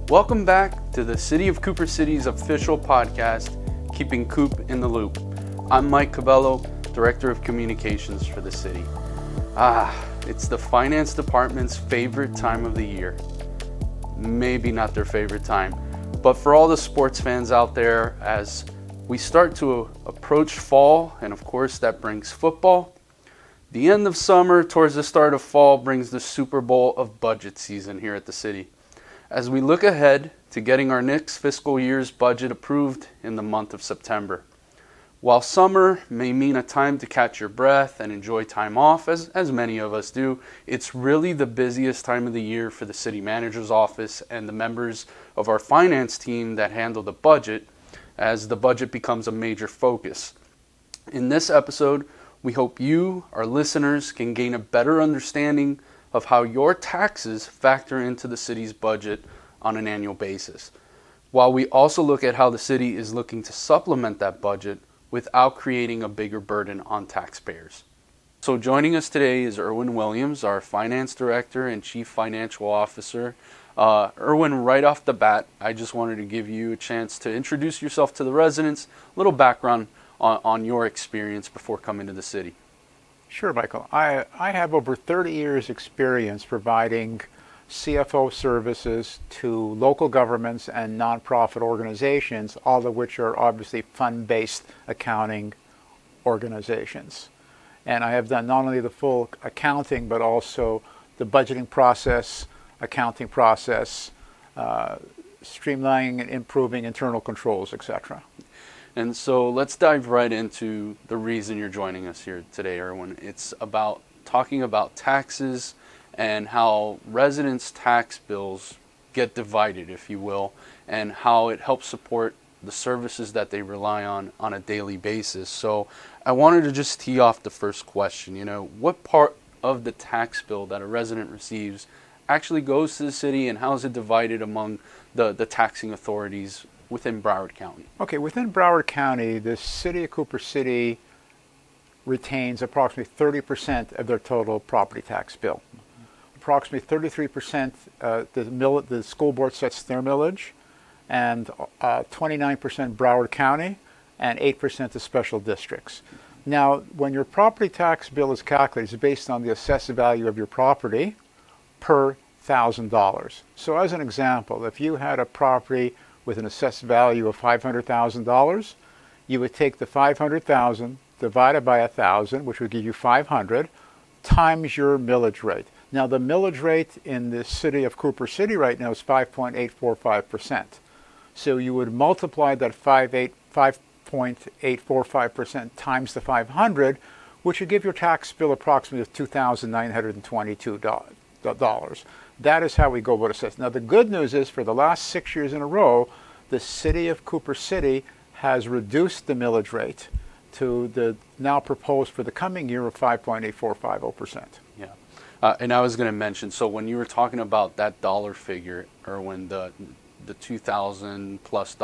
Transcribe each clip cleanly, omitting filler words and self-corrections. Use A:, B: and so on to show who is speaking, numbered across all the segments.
A: Welcome back to the City of Cooper City's official podcast, Keeping Coop in the Loop. I'm Mike Cabello, Director of Communications for the city. It's the finance department's favorite time of the year. Maybe not their favorite time, but for all the sports fans out there, as we start to approach fall, and of course that brings football, the end of summer towards the start of fall brings the Super Bowl of budget season here at the city. As we look ahead to getting our next fiscal year's budget approved in the month of September. While summer may mean a time to catch your breath and enjoy time off, as many of us do, it's really the busiest time of the year for the city manager's office and the members of our finance team that handle the budget, as the budget becomes a major focus. In this episode, we hope you, our listeners, can gain a better understanding of how your taxes factor into the city's budget on an annual basis, while we also look at how the city is looking to supplement that budget without creating a bigger burden on taxpayers. So joining us today is Irwin Williams, our Finance Director and Chief Financial Officer. Irwin, right off the bat, I just wanted to give you a chance to introduce yourself to the residents, a little background on your experience before coming to the city.
B: Sure, Michael. I have over 30 years experience providing CFO services to local governments and nonprofit organizations, all of which are obviously fund-based accounting organizations. And I have done not only the full accounting, but also the budgeting process, accounting process, streamlining and improving internal controls, etc.
A: And so let's dive right into the reason you're joining us here today, Irwin. It's about talking about taxes and how residents' tax bills get divided, if you will, and how it helps support the services that they rely on a daily basis. So I wanted to just tee off the first question. What part of the tax bill that a resident receives actually goes to the city, and how is it divided among the taxing authorities within Broward County?
B: Okay, within Broward County, the city of Cooper City retains approximately 30% of their total property tax bill. Approximately 33%, the school board sets their millage, and 29% Broward County, and 8% the special districts. Now, when your property tax bill is calculated, it's based on the assessed value of your property per $1,000. So as an example, if you had a property with an assessed value of $500,000, you would take the $500,000 divided by 1,000, which would give you 500, times your millage rate. Now, the millage rate in the city of Cooper City right now is 5.845%. So you would multiply that 5.845% times the 500, which would give your tax bill approximately $2,922. That is how we go about assessing. Now, the good news is, for the last 6 years in a row, the city of Cooper City has reduced the millage rate to the now proposed for the coming year of 5.8450%.
A: Yeah. And I was going to mention, so when you were talking about that dollar figure, Irwin, the $2,000 plus,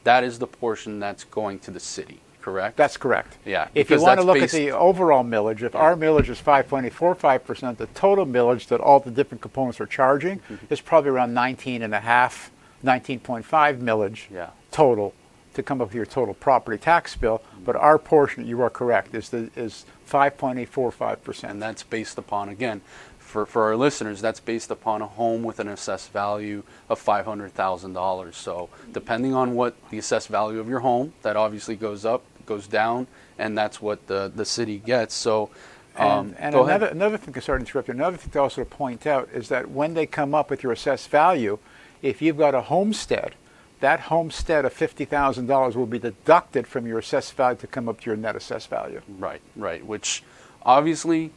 A: that is the portion that's going to the city, correct?
B: That's correct.
A: Yeah.
B: If you want to look at the overall millage, if our millage is 5.845%, the total millage that all the different components are charging is probably around 19.5, 19.5 millage total to come up with your total property tax bill. But our portion, you are correct, is 5.845%.
A: And that's based upon, again, for our listeners, that's based upon a home with an assessed value of $500,000. So depending on what the assessed value of your home, that obviously goes up, goes down, and that's what the city gets. So
B: another thing, sorry to interrupt you, another thing to also point out is that when they come up with your assessed value, if you've got a homestead, that homestead of $50,000 will be deducted from your assessed value to come up to your net assessed value.
A: Right, which obviously,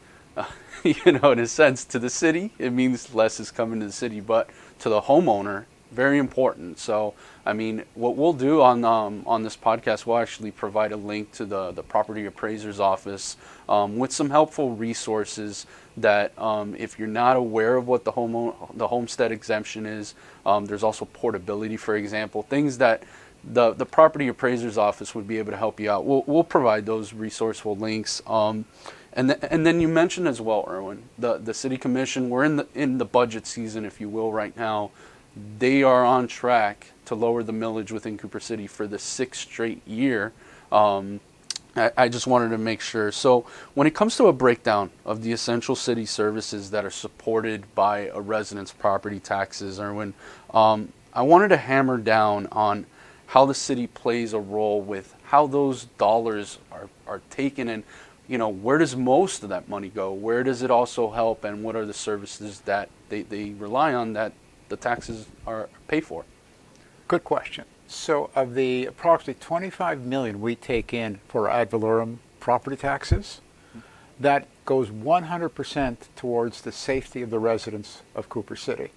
A: in a sense, to the city, it means less is coming to the city, but to the homeowner, very important. So, what we'll do on this podcast, we'll actually provide a link to the property appraiser's office with some helpful resources that if you're not aware of what the homestead exemption is, there's also portability, for example, things that the property appraiser's office would be able to help you out. We'll provide those resourceful links. And then you mentioned as well, Irwin, the city commission. We're in the budget season, if you will, right now. they are on track to lower the millage within Cooper City for the 6th straight year. I just wanted to make sure. So when it comes to a breakdown of the essential city services that are supported by a resident's property taxes, Irwin, I wanted to hammer down on how the city plays a role with how those dollars are taken, and where does most of that money go? Where does it also help, and what are the services that they rely on that the taxes are paid for?
B: Good question. So of the approximately 25 million we take in for ad valorem property taxes, that goes 100% towards the safety of the residents of Cooper City.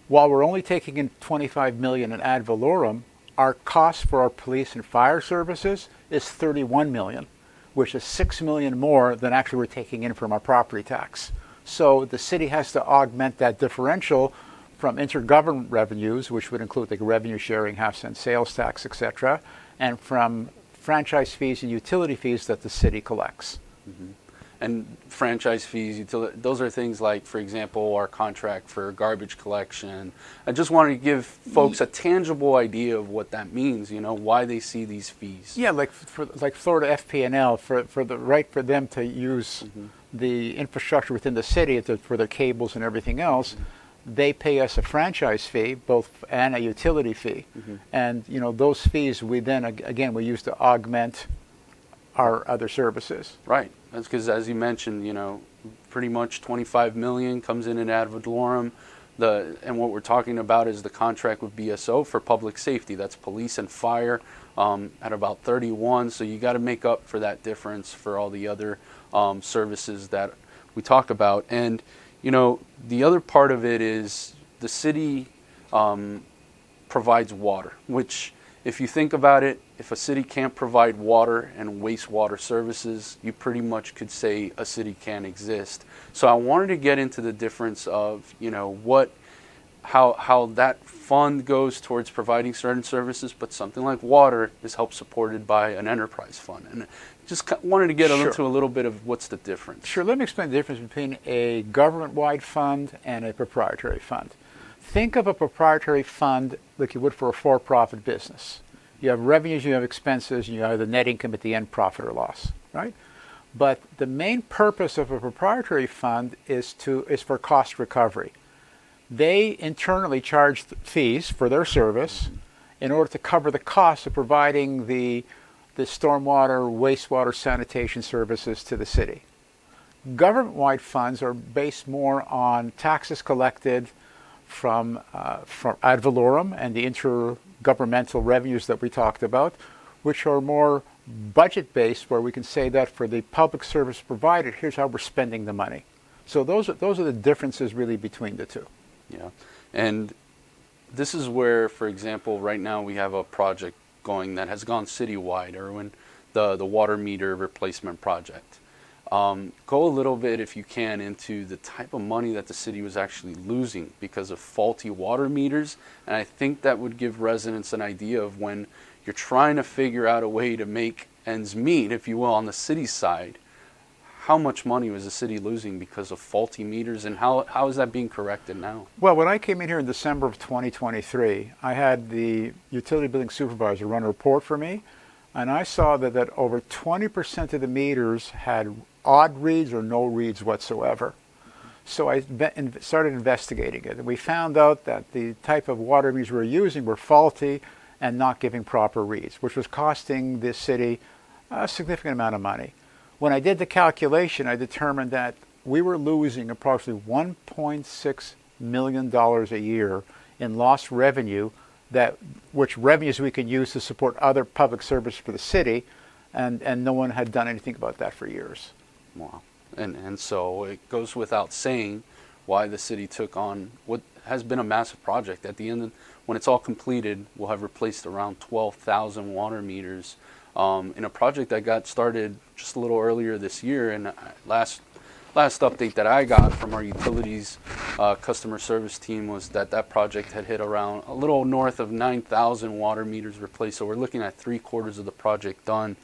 B: While we're only taking in 25 million in ad valorem, our cost for our police and fire services is 31 million, which is 6 million more than actually we're taking in from our property tax. So the city has to augment that differential from intergovernment revenues, which would include like revenue sharing, half-cent sales tax, etc., and from franchise fees and utility fees that the city collects.
A: Mm-hmm. And franchise fees, those are things like, for example, our contract for garbage collection. I just wanted to give folks a tangible idea of what that means, why they see these fees.
B: Yeah, like Florida FP&L, for the right for them to use the infrastructure within the city for their cables and everything else. They pay us a franchise fee, and a utility fee, and those fees we then again we use to augment our other services.
A: Right. That's because, as you mentioned, pretty much 25 million comes in ad valorem. And what we're talking about is the contract with BSO for public safety. That's police and fire at about 31. So you got to make up for that difference for all the other services that we talk about. And the other part of it is the city provides water, which, if you think about it, if a city can't provide water and wastewater services, you pretty much could say a city can't exist. So I wanted to get into the difference of, how that fund goes towards providing certain services, but something like water is help supported by an enterprise fund. And just wanted to get into a little bit of what's the difference.
B: Sure. Let me explain the difference between a government-wide fund and a proprietary fund. Think of a proprietary fund like you would for a for-profit business. You have revenues, you have expenses, and you have the net income at the end, profit or loss, right? But the main purpose of a proprietary fund is for cost recovery. They internally charge fees for their service in order to cover the cost of providing the stormwater, wastewater, sanitation services to the city. Government-wide funds are based more on taxes collected from ad valorem and the intergovernmental revenues that we talked about, which are more budget-based, where we can say that for the public service provided, here's how we're spending the money. So those are the differences really between the two.
A: Yeah, and this is where, for example, right now we have a project going that has gone citywide, Irwin, the water meter replacement project. Go a little bit, if you can, into the type of money that the city was actually losing because of faulty water meters. And I think that would give residents an idea of when you're trying to figure out a way to make ends meet, if you will, on the city side, how much money was the city losing because of faulty meters, and how is that being corrected now?
B: Well, when I came in here in December of 2023, I had the utility billing supervisor run a report for me, and I saw that over 20% of the meters had odd reads or no reads whatsoever. So I started investigating it, and we found out that the type of water meters we were using were faulty and not giving proper reads, which was costing the city a significant amount of money. When I did the calculation, I determined that we were losing approximately $1.6 million a year in lost revenue, which revenues we could use to support other public service for the city, and no one had done anything about that for years.
A: Wow. And so it goes without saying why the city took on what has been a massive project. At the end, when it's all completed, we'll have replaced around 12,000 water meters in a project that got started just a little earlier this year. And last update that I got from our utilities customer service team was that project had hit around a little north of 9,000 water meters replaced. So we're looking at 3/4 of the project done.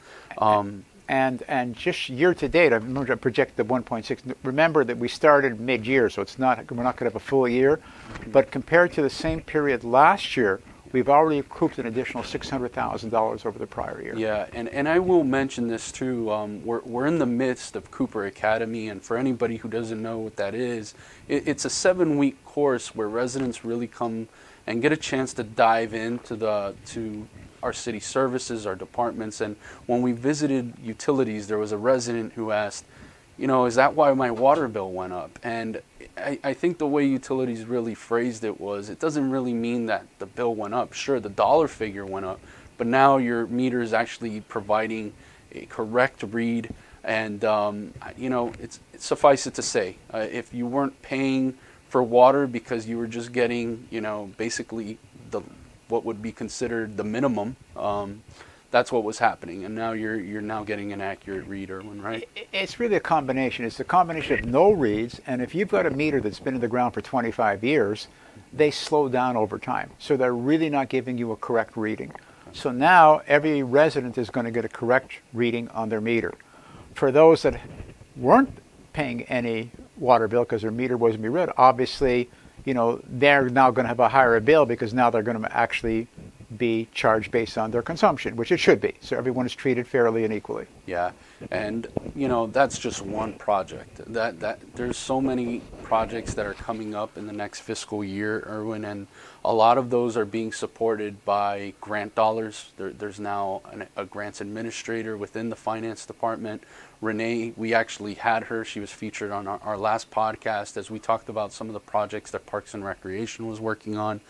B: And just year to date, I remember I projected the 1.6. Remember that we started mid-year, so we're not going to have a full year. But compared to the same period last year, we've already recouped an additional $600,000 over the prior year.
A: Yeah, and I will mention this too. We're in the midst of Cooper Academy, and for anybody who doesn't know what that is, it's a 7-week course where residents really come and get a chance to dive into our city services, our departments. And when we visited utilities, there was a resident who asked, is that why my water bill went up? And I think the way utilities really phrased it was, it doesn't really mean that the bill went up. Sure, the dollar figure went up, but now your meter is actually providing a correct read. And, it's suffice it to say, if you weren't paying for water because you were just getting, basically what would be considered the minimum, that's what was happening, and now you're now getting an accurate read, Irwin, right?
B: It's really a combination. It's a combination of no reads, and if you've got a meter that's been in the ground for 25 years, they slow down over time. So they're really not giving you a correct reading. So now every resident is going to get a correct reading on their meter. For those that weren't paying any water bill because their meter wasn't being read, obviously, they're now going to have a higher bill because now they're going to actually be charged based on their consumption, which it should be. So everyone is treated fairly and equally.
A: Yeah, and that's just one project. That there's so many projects that are coming up in the next fiscal year, Irwin, and a lot of those are being supported by grant dollars. There's now a grants administrator within the finance department. Renee, we actually had her. She was featured on our last podcast as we talked about some of the projects that Parks and Recreation was working on.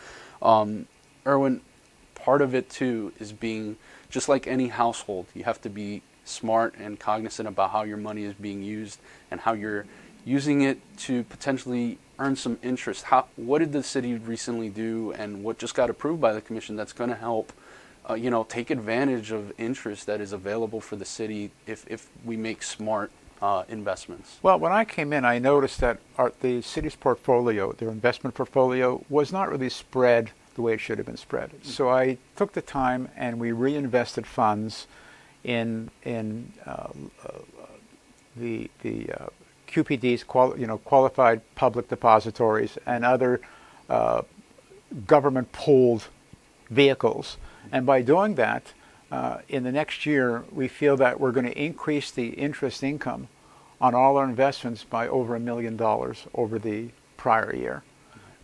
A: Irwin, part of it too is being, just like any household, you have to be smart and cognizant about how your money is being used and how you're using it to potentially earn some interest. What did the city recently do, and what just got approved by the commission that's going to help take advantage of interest that is available for the city if we make smart investments?
B: Well, when I came in, I noticed that the city's portfolio, their investment portfolio, was not really spread the way it should have been spread. So I took the time and we reinvested funds in the QPDs, qualified public depositories, and other government-pooled vehicles. And by doing that, in the next year, we feel that we're going to increase the interest income on all our investments by over $1 million over the prior year.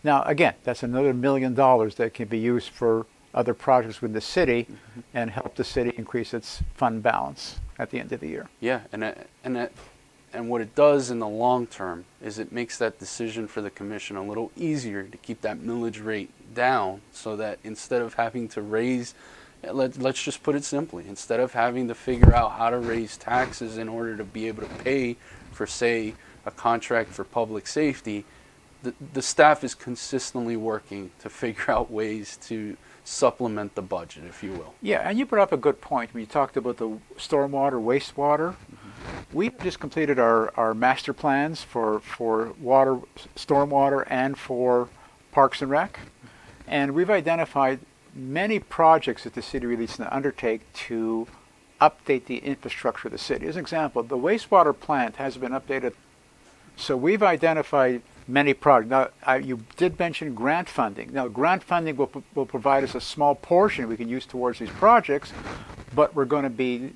B: Now, again, that's another $1 million that can be used for other projects with the city and help the city increase its fund balance at the end of the year.
A: Yeah, and what it does in the long term is it makes that decision for the commission a little easier to keep that millage rate down, so that instead of having to raise, let's just put it simply, instead of having to figure out how to raise taxes in order to be able to pay for, say, a contract for public safety, the staff is consistently working to figure out ways to supplement the budget, if you will.
B: Yeah, and you brought up a good point when you talked about the stormwater, wastewater. We've just completed our master plans for water, stormwater, and for Parks and Rec. And we've identified many projects that the city really needs to undertake to update the infrastructure of the city. As an example, the wastewater plant has been updated. So we've identified many projects. Now, you did mention grant funding. Now, grant funding will provide us a small portion we can use towards these projects, but we're going to be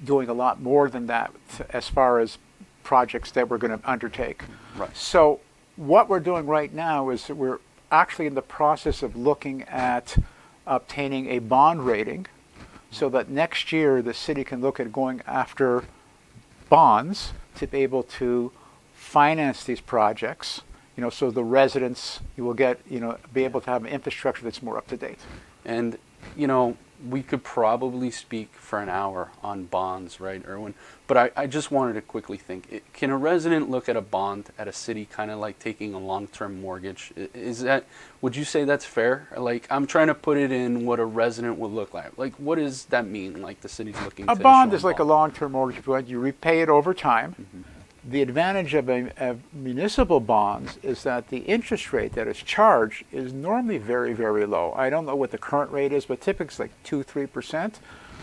B: doing a lot more than that as far as projects that we're going to undertake.
A: Right.
B: So what we're doing right now is we're actually in the process of looking at obtaining a bond rating so that next year the city can look at going after bonds to be able to finance these projects, so the residents, you will get, be able to have an infrastructure that's more up to date.
A: And, we could probably speak for an hour on bonds, right, Irwin? But I just wanted to quickly think, can a resident look at a bond at a city kind of like taking a long-term mortgage? Would you say that's fair? Like, I'm trying to put it in what a resident would look like. Like, what does that mean, like the city's looking to
B: A bond is like a long-term mortgage. You repay it over time. Mm-hmm. The advantage of municipal bonds is that the interest rate that is charged is normally very, very low. I don't know what the current rate is, but typically it's like 2-3%.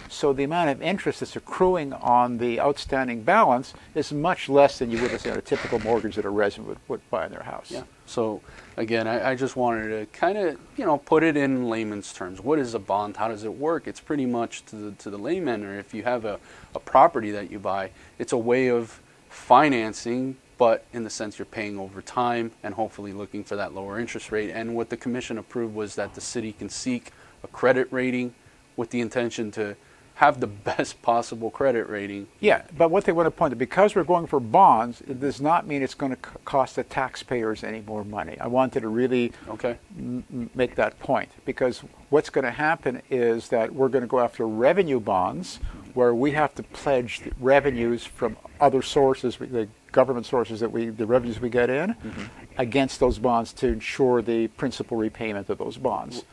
B: So the amount of interest that's accruing on the outstanding balance is much less than you would have seen on a typical mortgage that a resident would buy in their house.
A: Yeah. So again, I just wanted to kind of, put it in layman's terms. What is a bond? How does it work? It's pretty much to the layman, or if you have a property that you buy, it's a way of financing, but in the sense you're paying over time and hopefully looking for that lower interest rate. And what the commission approved was that the city can seek a credit rating with the intention to have the best possible credit rating.
B: Yeah, but what they want to point out, because we're going for bonds, it does not mean it's going to cost the taxpayers any more money. I wanted to really make that point, because what's going to happen is that we're going to go after revenue bonds, where we have to pledge the revenues from other sources, the government sources the revenues we get in, against those bonds to ensure the principal repayment of those bonds.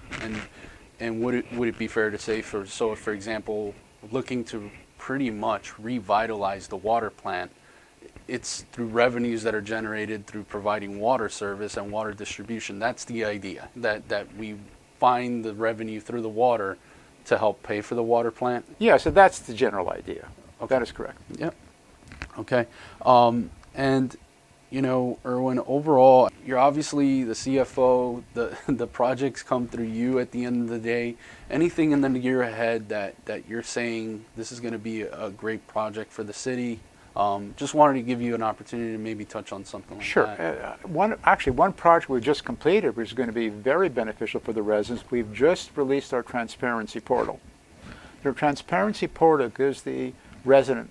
A: And would it be fair to say, for example, looking to pretty much revitalize the water plant, it's through revenues that are generated through providing water service and water distribution? That's the idea, that we find the revenue through the water to help pay for the water plant?
B: Yeah, so that's the general idea.
A: Okay.
B: That is correct.
A: Yep. Okay. And Irwin, overall, you're obviously the CFO. The projects come through you at the end of the day. Anything in the year ahead that you're saying this is going to be a great project for the city? Just wanted to give you an opportunity to maybe touch on something like that.
B: Sure. One project we just completed, which is going to be very beneficial for the residents, we've just released our transparency portal. The transparency portal gives the resident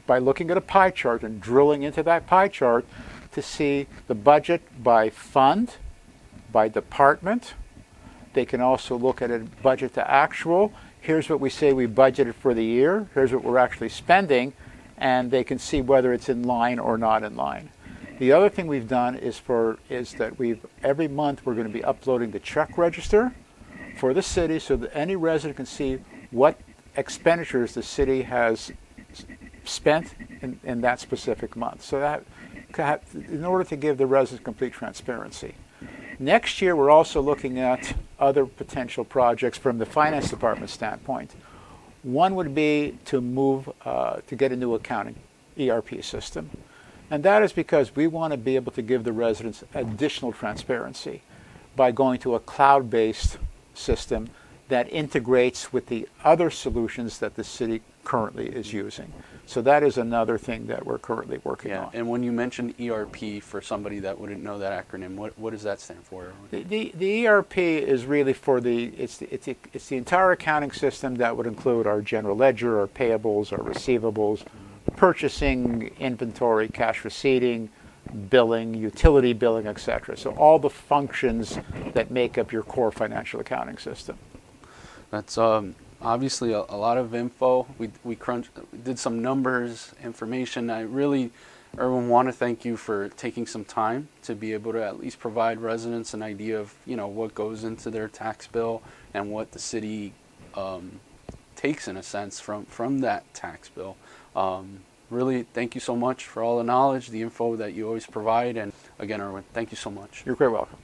B: by looking at a pie chart and drilling into that pie chart to see the budget by fund, by department. They can also look at it budget to actual. Here's what we say we budgeted for the year. Here's what we're actually spending. And they can see whether it's in line or not in line. The other thing we've done is that every month we're going to be uploading the check register for the city, so that any resident can see what expenditures the city has spent in that specific month. So that, in order to give the residents complete transparency. Next year, we're also looking at other potential projects from the finance department standpoint. One would be to move to get a new accounting ERP system. And that is because we want to be able to give the residents additional transparency by going to a cloud-based system that integrates with the other solutions that the city currently is using. So that is another thing that we're currently working on.
A: And when you mentioned ERP, for somebody that wouldn't know that acronym, what does that stand for?
B: The ERP is really for it's the entire accounting system that would include our general ledger, our payables, our receivables, purchasing, inventory, cash receipting, billing, utility billing, etc. So all the functions that make up your core financial accounting system.
A: That's obviously a lot of info. We did some numbers, information. I really, Irwin, want to thank you for taking some time to be able to at least provide residents an idea of what goes into their tax bill and what the city takes, in a sense, from that tax bill. Really, thank you so much for all the knowledge, the info that you always provide. And again, Irwin, thank you so much.
B: You're very welcome.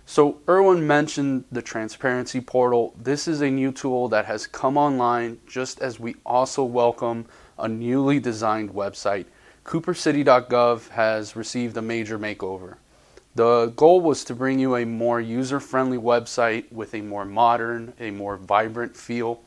A: So Irwin mentioned the transparency portal. This is a new tool that has come online just as we also welcome a newly designed website. CooperCity.gov has received a major makeover. The goal was to bring you a more user-friendly website with a more modern, a more vibrant feel.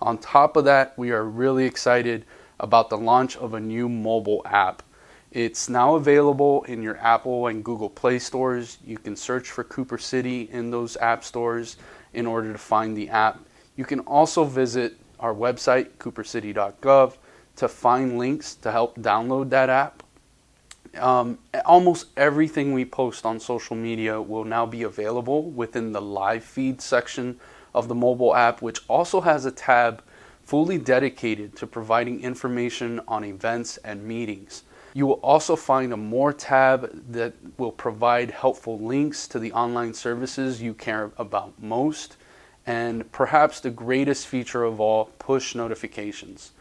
A: On top of that, we are really excited about the launch of a new mobile app. It's now available in your Apple and Google Play stores. You can search for Cooper City in those app stores in order to find the app. You can also visit our website, coopercity.gov, to find links to help download that app. Almost everything we post on social media will now be available within the live feed section of the mobile app, which also has a tab fully dedicated to providing information on events and meetings. You will also find a More tab that will provide helpful links to the online services you care about most, and perhaps the greatest feature of all, push notifications.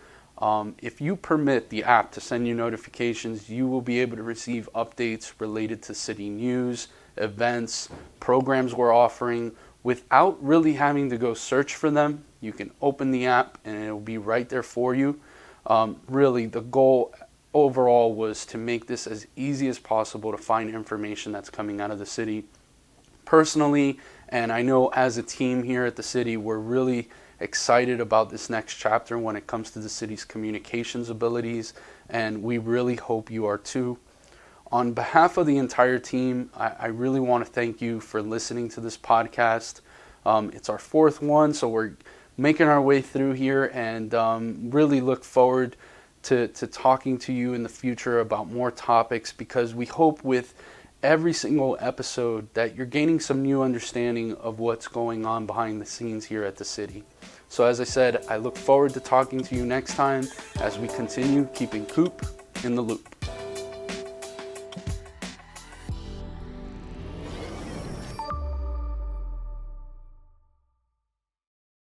A: If you permit the app to send you notifications, you will be able to receive updates related to city news, events, programs we're offering, without really having to go search for them. You can open the app and it'll be right there for you. Really, the goal overall was to make this as easy as possible to find information that's coming out of the city. Personally, and I know as a team here at the city, we're really excited about this next chapter when it comes to the city's communications abilities, and we really hope you are too. On behalf of the entire team, I really want to thank you for listening to this podcast. It's our fourth one, so we're making our way through here, and really look forward to talking to you in the future about more topics, because we hope with every single episode that you're gaining some new understanding of what's going on behind the scenes here at the city. So as I said, I look forward to talking to you next time as we continue keeping Coop in the loop.